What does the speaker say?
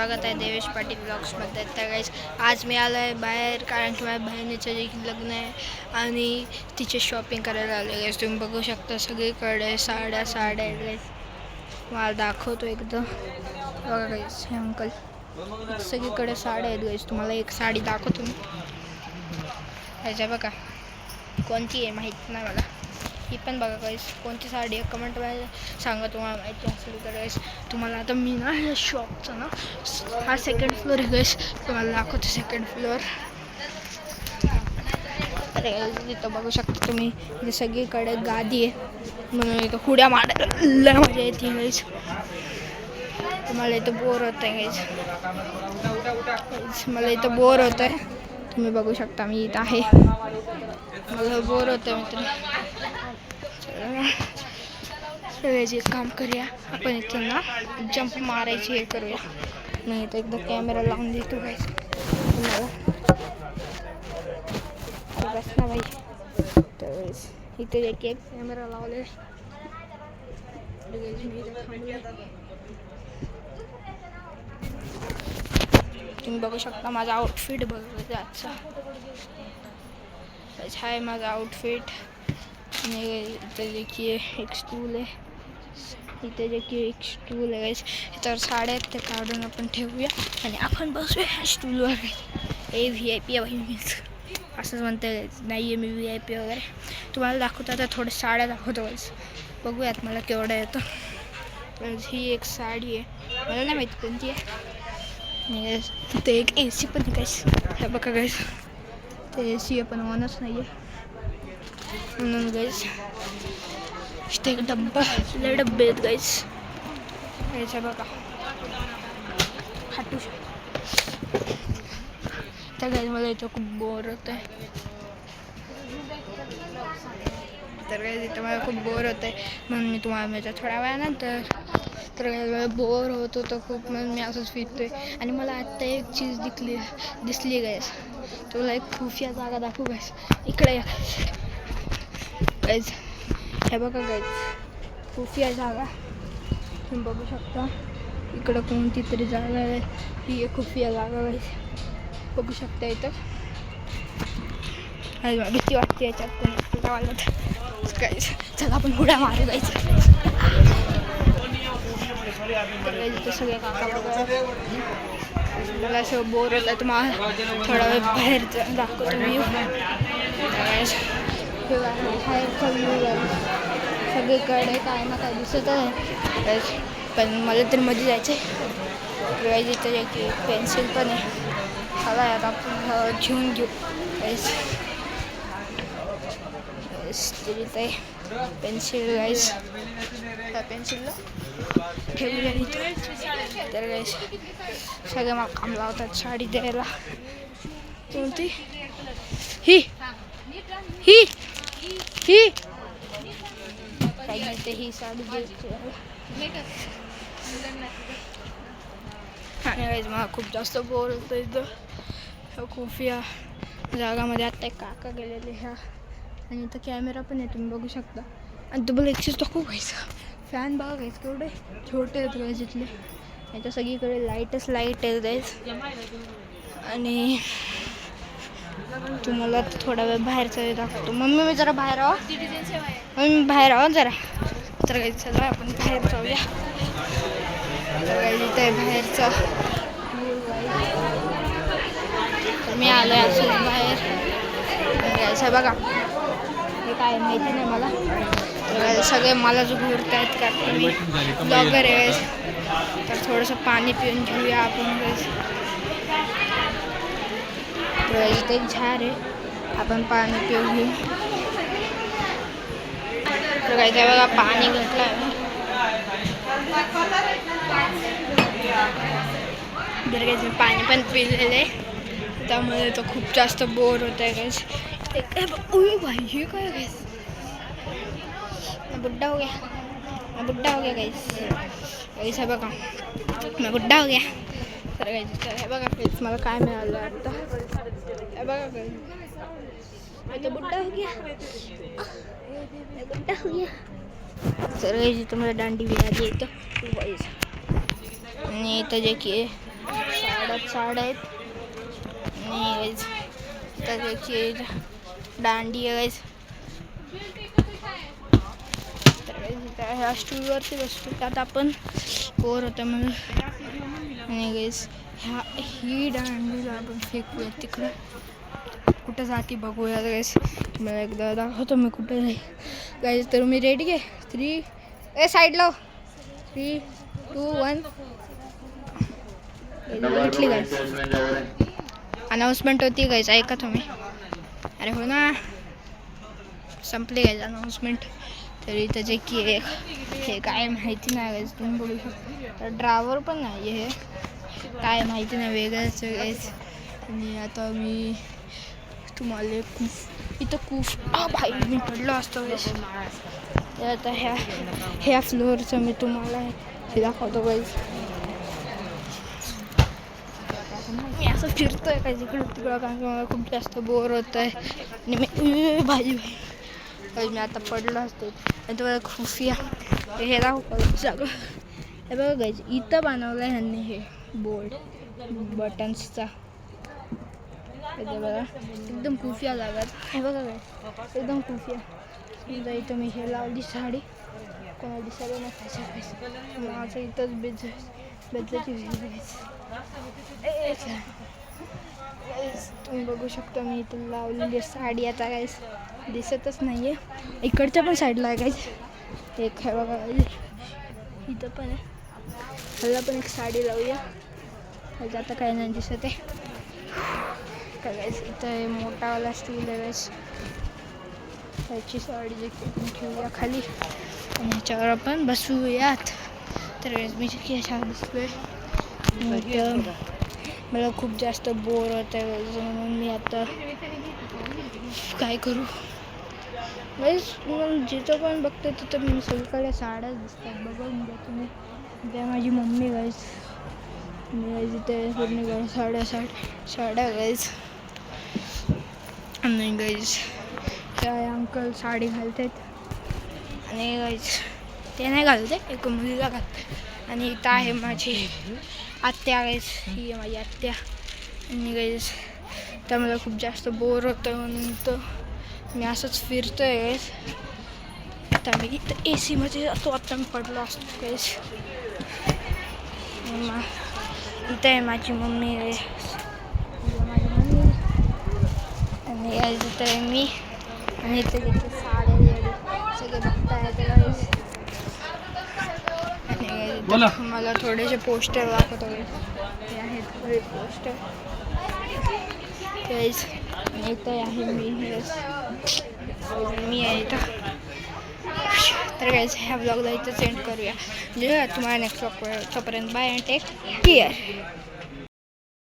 स्वागत आहे देवेश पाटील ब्लॉग्समध्ये. तर गाईज आज मी आलो आहे बाहेर, कारण की माझ्या बहिणीचं जे लग्न आहे आणि तिचे शॉपिंग करायला आले. गाईज तुम्ही बघू शकता सगळीकडे साड्या आहेत. गाईज मला दाखवतो एकदम. बघा गाईज हे अंकल, सगळीकडे साड्या आहेत. गाईज तुम्हाला एक साडी दाखवतो मी. ह्याच्या बघा कोणती आहे माहीत नाही मला, ही पण बघा गाईस कोणती साडी आहे कमेंटमध्ये सांगा तुम्हाला माहिती असेल तर. गाईस तुम्हाला आता मी ना ह्या शॉपचा ना हा सेकंड फ्लोअर आहे गाईस, तुम्हाला दाखवतो सेकंड फ्लोअर. अरे इथं बघू शकता तुम्ही, इथे सगळीकडे गादी आहे म्हणून इथं हुड्या मारायला मजा येते गाईस. तुम्हाला इथं बोर होत आहे गाईस, मला इथं बोर होत आहे. तुम्ही बघू शकता मी इथं आहे, मला बोर होतं मित्र. सगळ्याचे काम करूया आपण, इथं ना जंप मारायची हे करूया. नाही तर एकदा कॅमेरा लावून देतो गाईस तुम्हाला. बस ना बाई, तर इथे एक कॅमेरा लावले. तुम्ही बघू शकता माझा आउटफिट बघा आजचा. अच्छा है माझा आउटफिट. इथे देखिए एक स्टूल आहे, इथे देखिए एक स्टूल आहे गाईस. तर साड्या आहेत ते काढून आपण ठेवूया आणि आपण बसूया ह्या स्टूलवर. ए VIP आहे भाई मी, असंच म्हणते नाही आहे मी VIP वगैरे. तुम्हाला दाखवतो आता थोड्या साड्या दाखवतो गाईस, बघूयात मला केवढं येतं. ही एक साडी आहे, मला नाही माहिती कोणती आहे. तिथे एक AC पण आहे गाईस, हे बघा गाईस ते AC पण ऑनच नाही आहे म्हणून गाईस. इथे एक डब्बे आहेत गाईस, याच्या बघा हाटू. त्या गाईस मला इथं खूप बोर होत आहे. तर गाईस इथं मला खूप बोर होत आहे म्हणून मी तुम्हाला माझ्या थोड्या वेळानंतर. तर मला बोर होत होतं खूप म्हणून मी असंच फिरतोय. आणि मला आत्ता एक चीज दिसली गाईस, तुला एक खुफिया जागा दाखवू गाईस. इकडे गाईस हे बघा गाईस खुफिया जागा तुम्ही बघू शकता. इकडं कोणती तरी जागा आहे, ही एक खुफिया जागा गाईस बघू शकता. इथं भीती वाटते याच्यात कोणी गावाला गाईस. चला आपण उड्या मारू गाईस. इथं सगळे काका बघा, मला असं बोर होतं. तुम्हाला थोडा वेळ बाहेर दाखवतो व्ह्यू. सगळीकडे काय ना काय दिसत आहे, पण मला तर मध्ये जायचं आहे. इथं की पेन्सिल पण आहे, चला आता आपण घेऊन घेऊ. इथे पेन्सिल गाईस, त्या पेन्सिलला ठेवूया इथे. तर गाईस सगळे मला काम लावतात साडी द्यायला. कोणती ही ही ही काही ही साडी द्यायची. आणि गाईस मला खूप जास्त बोर होतं इथं खुफिया जागामध्ये. आत्ता एक काका गेलेले ह्या, आणि इथं कॅमेरा पण आहे तुम्ही बघू शकता. आणि तुम्हाला एक चीज दाखवू व्हायचं, फॅन बघा गाईस केवढे छोटे आहेत गाईस इथले. याच्या सगळीकडे लाईट आहेत गाईस. आणि तुम्हाला थोडा वेळ बाहेरचा दाखवतो. मम्मी मी जरा बाहेर आहो, मम्मी बाहेर आहो जरा. तर गाईस चला आपण बाहेर जाऊया. तर गाईस इथे बाहेरचा मी आलो आहे असं बाहेर. गाईस हे बघा हे काय माहिती नाही मला. तर सगळे मला जो घुरत आहेत कारण मी ब्लॉगर आहे. तर थोडंसं पाणी पिऊन घेऊया आपण गाईस. तर इथे एक झाड आहे, आपण पाणी पिऊन घेऊ. तर गाईस हे बघा पाणी घेतलं आहे. तर गाईस मी पाणी पण पिलेलं आहे, त्यामुळे तो खूप जास्त बोर होत आहे गाईस. भाई हे काय गाईस, मैं बुड्ढा हो गया गाईस. गाईस हे बघा मैं बुड्ढा हो गया. तर गाईस हे बघा गाईस मला काय मिळालं आता. हे बघा गाईस मैं तो बुड्ढा हो गया. तर गाईस इथं मला दांडी मिळाली इथं गाईस. आणि इथं जे की साड्या आहेत आणि इथं देखील दांडी आहे गाईज. तर ह्या स्टूलवरती बसतो त्यात आपण बोर होतं म्हणून. आणि गाईज ही दांडीला आपण फेकूया तिकडं, कुठं जाती बघूया गाईज. मला एकदा दाखवतो मी कुठं जाईल गाईज. तर मी रेडी आहे. 3 साईड लाव. 3, 2, 1 भेटली गाईज. अनाऊन्समेंट होती गाईज, ऐका तुम्ही. अरे हो ना, संपली गाईज अनाऊन्समेंट. तरी त्याचे की हे काय माहिती नाही गाईज, तुम्ही बघू शकता. ड्रायव्हर पण नाही हे, काय माहिती नाही, वेगळंच गाईज. आणि आता मी तुम्हाला इथं भाई मी पडलो असतो गाईज. आता ह्या फ्लोअरचं मी तुम्हाला हे दाखवतो गाईज. मी असं फिरतोय काय इकडं तिकडं, कारण की मला खूप जास्त बोर होत आहे. आणि मी भाई मी आता पडलो असतो. आणि तुम्हाला खुफिया हे दाखवतो सगळं. हे बघा गाईज, इथं बनवलं आहे ह्यांनी हे बोर्ड बटन्सचा. बघा एकदम खुफिया जागा. हे बघा गाईज, एकदम खुफिया. समजा इथं मी हे लावली साडी, कोणाला दिसायला नाही. माझं इथंच बेजाची तुम्ही बघू शकता. मी इथं लावलेली साडी आता गाईज दिसतच नाही आहे. इकडच्या पण साईडला आहे गाईज एक, आहे बघा इथं पण आहे. ह्याला पण एक साडी लावूया. आता काही नाही दिसत आहे का गाईज. इथं मोठावाला स्टूल आहे गाईज, त्याची साडी देखील ठेवूया खाली आणि ह्याच्यावर आपण बसूयात. तर मी ह्याच्यावर बसलोय. मला खूप जास्त बोर होत आहे म्हणून मी आता काय करू गाईज. जिथं पण बघतो तिथं मी सगळीकडे साड्याच दिसतात. बघून घ्या तुम्ही. त्या माझी मम्मी गाईज. मी गाईज इथे पूर्ण साड्या गाईज. आणि गाईज काय अंकल साडी घालतात आणि गाईज ते नाही घालते, एक मुलीला घालते. आणि इथं आहे माझी आत्या गाईज, ही आहे माझी आत्या. आणि गाईज तर मला खूप जास्त बोर होतं म्हणून तर मी असंच फिरतो आहे गाईज. आता मी इथं AC मध्ये जातो. आता मी पडलो असतो गाईज. इथं आहे माझी मम्मी गाईज, आणि गाईज इथं आहे मी. आणि इथे तिथे साड्या सगळे बघताय गाईज. आणि मला थोडेसे पोस्टर दाखवतो हे आहेत पोस्टर गाईज. आणि इथं आहे मी आहे इथं. तर गाईज ह्या ब्लॉगला इथं सेंड करूया. जे तुम्हाला नेक्स्ट ब्लॉग तोपर्यंत बाय अँड टेक केअर.